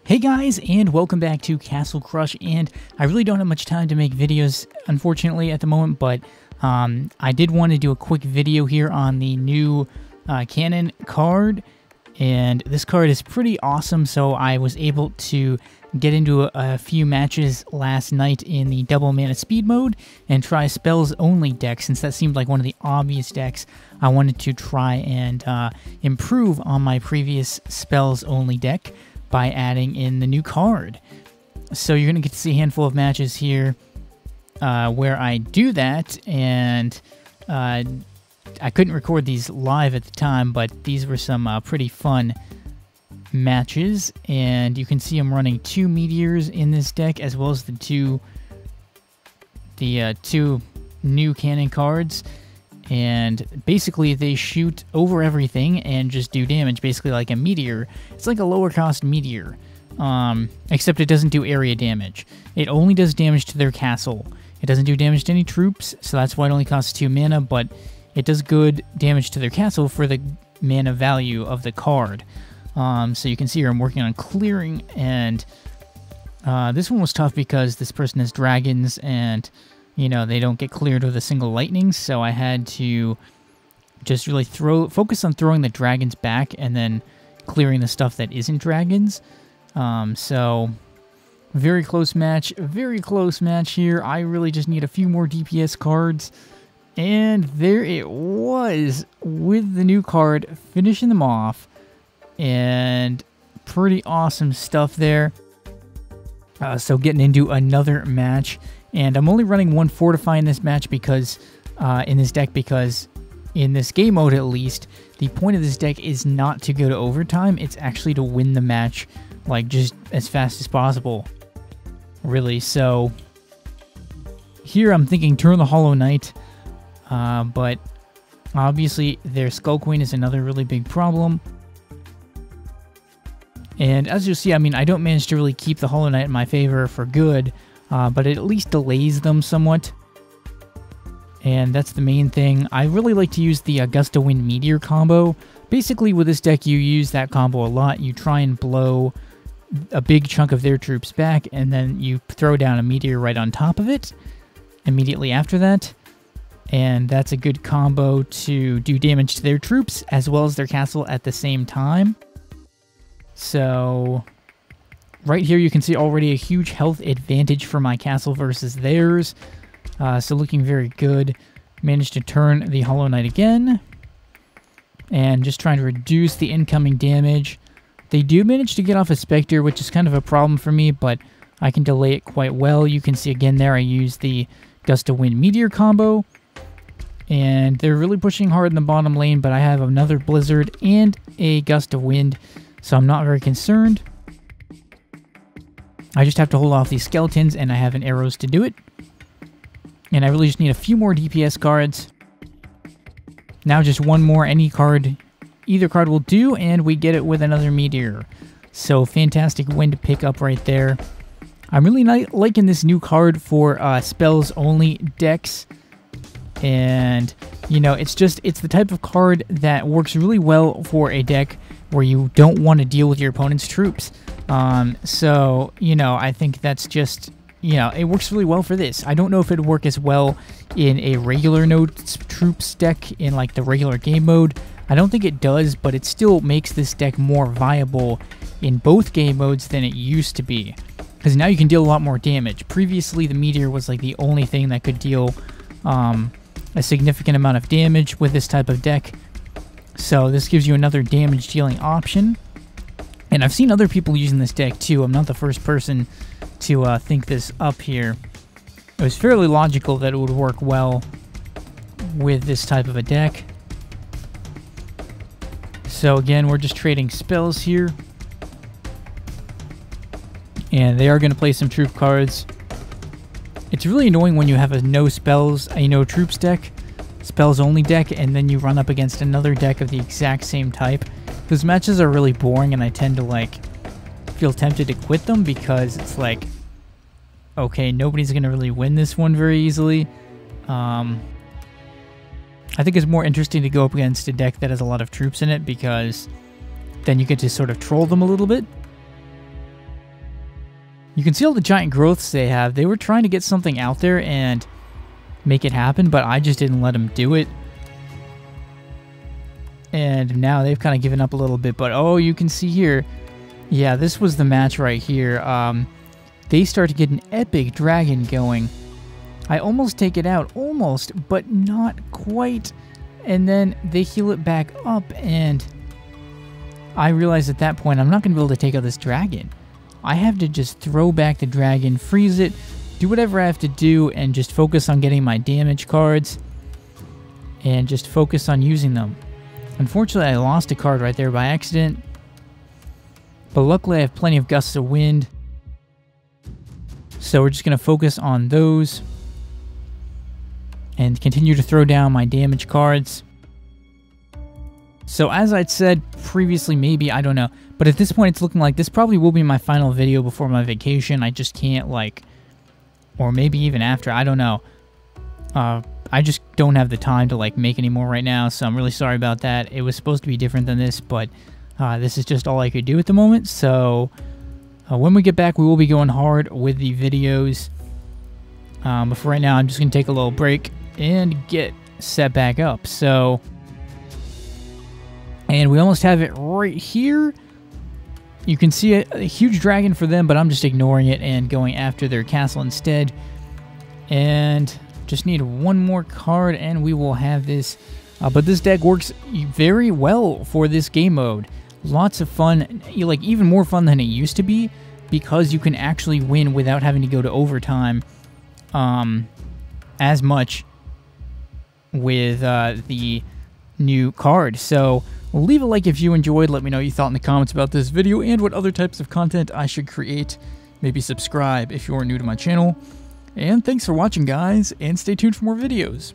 Hey guys, and welcome back to Castle Crush, and I really don't have much time to make videos, unfortunately, at the moment, but I did want to do a quick video here on the new cannon card, and this card is pretty awesome, so I was able to get into a few matches last night in the double mana speed mode and try spells only deck, since that seemed like one of the obvious decks I wanted to try and improve on my previous spells only deck by adding in the new card. So you're going to get to see a handful of matches here where I do that, and I couldn't record these live at the time, but these were some pretty fun matches, and you can see I'm running 2 meteors in this deck, as well as the two new cannon cards, and basically they shoot over everything and just do damage, basically like a meteor. It's like a lower cost meteor, except it doesn't do area damage. It only does damage to their castle. It doesn't do damage to any troops, so that's why it only costs 2 mana, but it does good damage to their castle for the mana value of the card. So you can see here I'm working on clearing, and this one was tough because this person has dragons, and you know, they don't get cleared with a single lightning, so I had to just really focus on throwing the dragons back and then clearing the stuff that isn't dragons. So very close match here. I really just need a few more DPS cards, and there it was with the new card, finishing them off, and pretty awesome stuff there. So getting into another match. And I'm only running 1 Fortify in this match because, in this deck, because in this game mode at least, the point of this deck is not to go to overtime. It's actually to win the match, like, just as fast as possible, really. So here I'm thinking turn the Hollow Knight, but obviously their Skull Queen is another really big problem. And as you'll see, I mean, I don't manage to really keep the Hollow Knight in my favor for good, but it at least delays them somewhat, and that's the main thing. I really like to use the Gust of Wind Meteor combo. Basically, with this deck, you use that combo a lot. You try and blow a big chunk of their troops back, and then you throw down a meteor right on top of it immediately after that, and that's a good combo to do damage to their troops as well as their castle at the same time. So right here you can see already a huge health advantage for my castle versus theirs. So looking very good. Managed to turn the Hollow Knight again, and just trying to reduce the incoming damage. They do manage to get off a Spectre, which is kind of a problem for me, but I can delay it quite well. You can see again there I use the Gust of Wind Meteor combo, and they're really pushing hard in the bottom lane, but I have another Blizzard and a Gust of Wind, so I'm not very concerned. I just have to hold off these skeletons, and I have an arrows to do it. And I really just need a few more DPS cards. Now just one more, any card, either card will do, and we get it with another meteor. So fantastic win to pick up right there. I'm really liking this new card for spells only decks. And, you know, it's the type of card that works really well for a deck where you don't want to deal with your opponent's troops. So, you know, I think that's just, you know, it works really well for this. I don't know if it would work as well in a regular node troops deck in, like, the regular game mode. I don't think it does, but it still makes this deck more viable in both game modes than it used to be, because now you can deal a lot more damage. Previously, the meteor was, like, the only thing that could deal a significant amount of damage with this type of deck. So this gives you another damage dealing option. And I've seen other people using this deck too. I'm not the first person to think this up here. It was fairly logical that it would work well with this type of a deck. So again, we're just trading spells here. And they are going to play some troop cards. It's really annoying when you have a no spells, no troops deck, spells only deck, and then you run up against another deck of the exact same type. Those matches are really boring, and I tend to, like, feel tempted to quit them because it's like, okay, nobody's going to really win this one very easily. I think it's more interesting to go up against a deck that has a lot of troops in it, because then you get to sort of troll them a little bit. You can see all the giant growths they have. They were trying to get something out there and make it happen, but I just didn't let them do it. And now they've kind of given up a little bit, but oh, you can see here. Yeah, this was the match right here. They start to get an epic dragon going. I almost take it out, almost, but not quite. And then they heal it back up, and I realize at that point I'm not going to be able to take out this dragon. I have to just throw back the dragon, freeze it, do whatever I have to do, and just focus on getting my damage cards, and just focus on using them. Unfortunately, I lost a card right there by accident, but luckily I have plenty of gusts of wind, so we're just going to focus on those and continue to throw down my damage cards. So as I'd said previously, maybe, I don't know, but at this point it's looking like this probably will be my final video before my vacation. I just can't, like, or maybe even after, I don't know. I just don't have the time to, like, make any more right now, so I'm really sorry about that. It was supposed to be different than this, but this is just all I could do at the moment. So when we get back, we will be going hard with the videos. But for right now, I'm just going to take a little break and get set back up. So, and we almost have it right here. You can see a huge dragon for them, but I'm just ignoring it and going after their castle instead. And just need one more card and we will have this. But this deck works very well for this game mode. Lots of fun, like even more fun than it used to be, because you can actually win without having to go to overtime as much with the new card. So leave a like if you enjoyed. Let me know what you thought in the comments about this video and what other types of content I should create. Maybe subscribe if you're new to my channel. And thanks for watching, guys, and stay tuned for more videos.